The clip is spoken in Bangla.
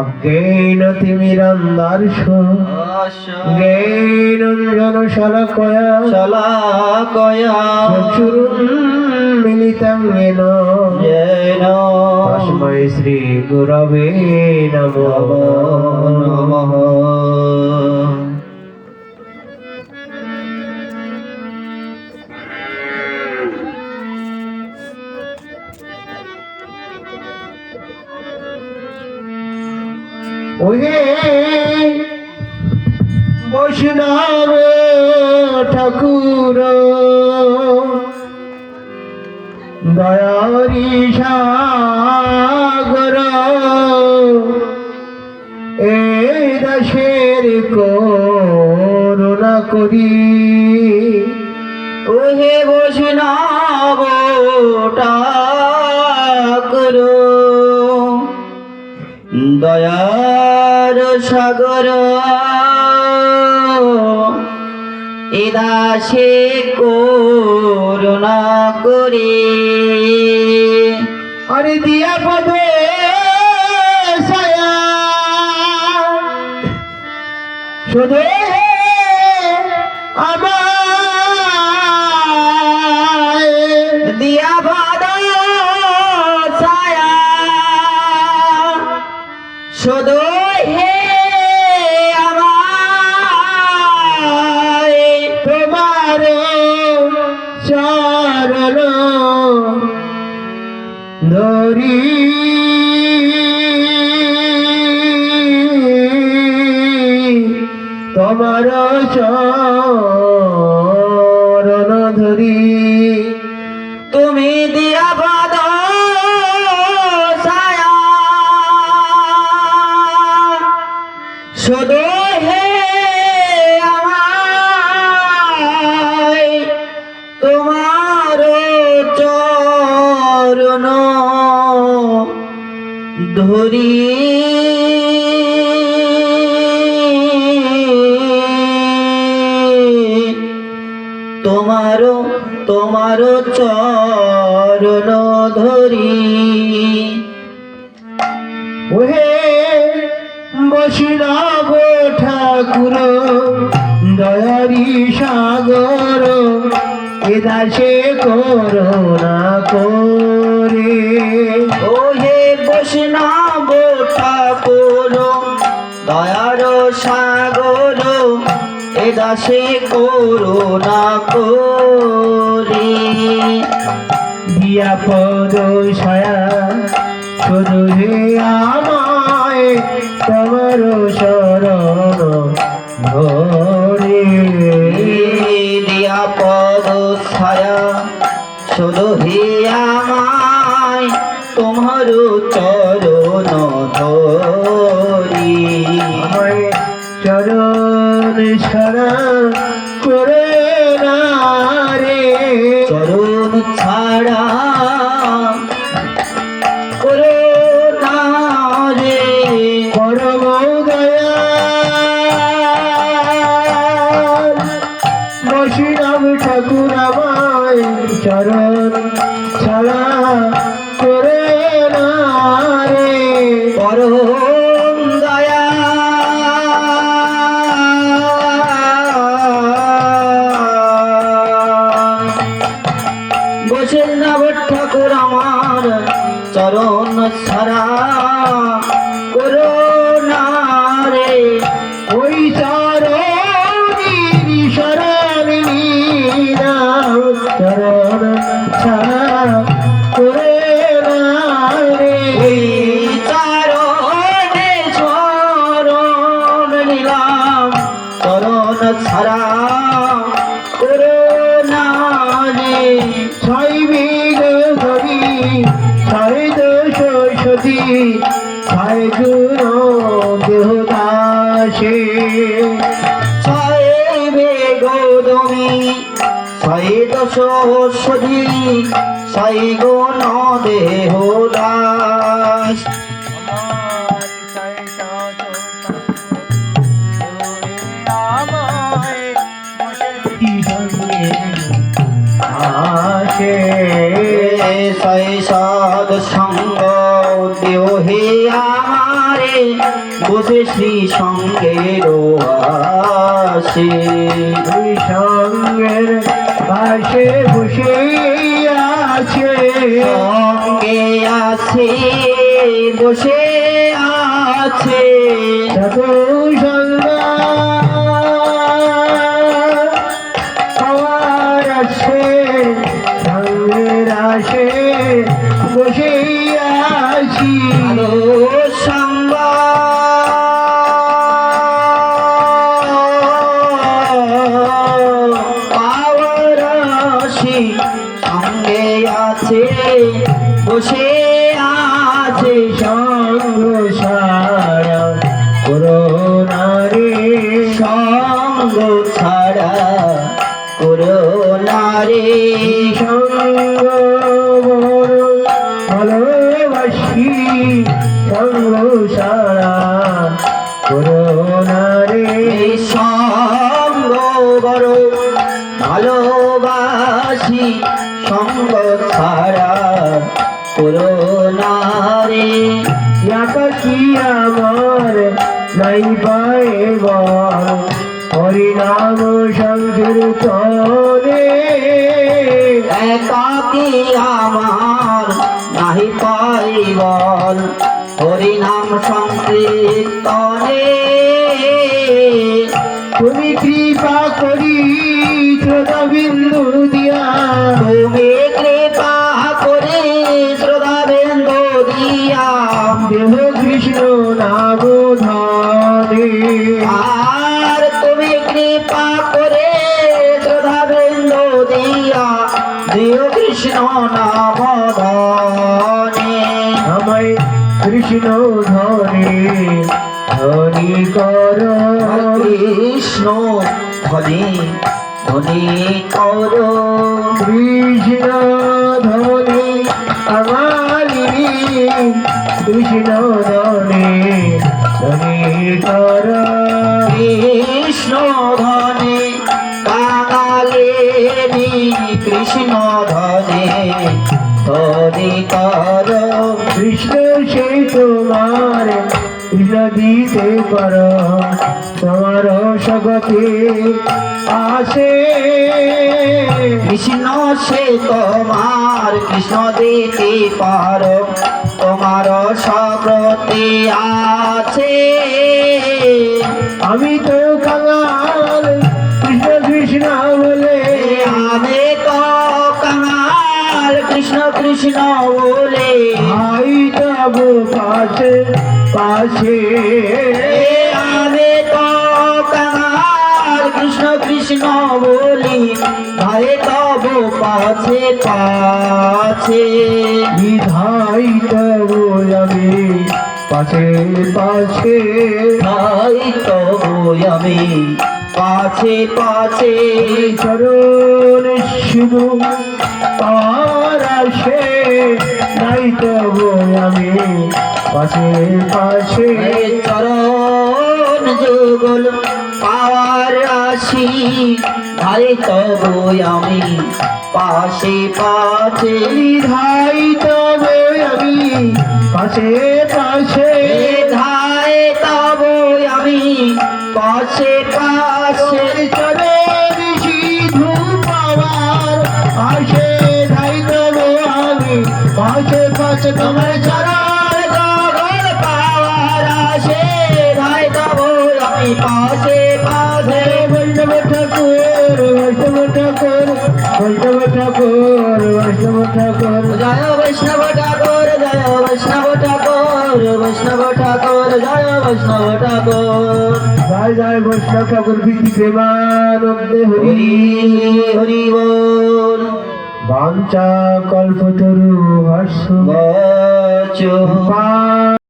অজ্ঞান তিমিরান্দার্শ জ্ঞানঞ্জন শলাকয়া চক্ষুরুন মিলিতং येन তস্मै শ্রী গুরবে নমঃ। ওহে বৈষ্ণব ঠাকুর দয়ারি সাগর এ দাসের করুণা করি। ওহে বৈষ্ণব ঠাকুর দয়ার সাগর এ দাসে করুণা করে। আরে দিয়া পদে ছায়া শুধু আমায় দিয়া পদ ছায়া শুধু হে আমায় তোমার চরণ ধরি তোমার চরণ ধরি। তুমি দিয়া পদ ছায়া শুধু হে আমায় তোমার চরণ ধরি। তোমার চরণ ধরি। ওহে বৈষ্ণব ঠাকুর দয়ারি সাগর এ দাসে করুণা করে। ওহে বৈষ্ণব ঠাকুর দয়ার সাগর এ দাসে করুণা করে। দিয়া পদ ছায়া শুধু হে আমায় তোমার শরণ ধরে। দিয়া পদ ছায়া শুধু হে আমায় তোমার চরণ ধরি। আমায় চরণ ছাড়া করে না রে, চরণ ছাড়া করো না রে। পরম দয়াল বৈষ্ণব ঠাকুর আমায় চরণ ছাড়া করে না রে। পরম দয়া বৈষ্ণব ঠাকুর আমার চরণ ছাড়া করো না রে। ওই চরণের শরণ নিলাম চরণ ছাড়া করে না রে। ওই চরণে চরণ নিলাম চরণ ছাড়া করো না রে। শৈবিক হরি ছয় দোষ সতী ছয় গুণ দেহদাসে। ছয় বেগোদমি ছয় দশ সধি ছয় গুণ দেহ দাস। আসে ছয় সৎ সঙ্গ দেহ হে আমারে বসে শ্রী সঙ্গের আসে ওই সঙ্গের পাশে বসে আছে সঙ্গে আছে বসে আছে যত সঙ্গ আমার আছে সঙ্গের আসে বসে আছি আলো সঙ্গ পাওয়ার আসি সঙ্গে আছে বসে আছে সঙ্গ সারা করোনা রে সঙ্গ ছাড়া করোনা রে সঙ্গ বড় ভালোবাসি সঙ্গ সারা করোনা রে এই সঙ্গ বড় ভালোবাসি সঙ্গ ছাড়া করোনা রে একাকি আমার নাই পায়ে বল হরিনাম সংকীর্তনে একাকি আমার নাহি পাই বল হরিনাম সংকীর্তনে তুমি কৃপা করি শ্রোতা বিন্দু দিয়া তুমি কৃপা করে শ্রোতা বিন্দু দিয়া দেহ কৃষ্ণ নাম ধরে আর তুমি কৃপা করে শ্রোতা বিন্দু দিয়া দেহ কৃষ্ণ নাম ধনে আমায় কৃষ্ণ ধরে ধনী কর কৃষ্ণ ধনে ধনে কর কৃষ্ণ ধরে আমারি কৃষ্ণ ধরে ধনী কর কৃষ্ণ ধনে কাঙালেনি কৃষ্ণ ধনে ধনে কর কৃষ্ণ সেই তোমার কৃষ্ণ দিতে পার তোমার সগতে আসে কৃষ্ণ সে তোমার কৃষ্ণ দিতে পার তোমার সব্রতে আছে আমি তো কাঙাল কৃষ্ণ কৃষ্ণ বলে আমি তো কাঙাল কৃষ্ণ কৃষ্ণ বলে আই তব পাশে পাশে আমি তো কাঙাল কৃষ্ণ কৃষ্ণ বলি ভাই তব পাছে পাছে বিধাই তব আমি পাশে পাশে ভাই তব আমি পাছে পাছে চরণ শুধু পাওয়ার আসে নাই তব আমি পাশে পাশে চরণ যুগল পাওয়ার আসি ভাই তব আমি পাশে পাছে বিধাই তব আমি পাশে পাশে ধায় তব আমি পাশে পাশে চরণ সিধু পাওয়ার আসে নাই তব আমি পাশে পাশে তোমার চরণ জগৎ পাওয়ার আসে ধায় তব আমি পাশে পাশে বৈষ্ণব ঠাকুর বৈষ্ণব ঠাকুর বৈষ্ণব ঠাকুর বৈষ্ণব ঠাকুর জয় বৈষ্ণব ঠাকুর জয় বৈষ্ণব ঠাকুর বৈষ্ণব ঠাকুর জয় বৈষ্ণব ঠাকুর জয় জয় বৈষ্ণব ঠাকুর প্রীতি প্রেমানন্দে হরি হরি হরি বল বাঞ্ছা কল্পতরু ভাষ্য বচ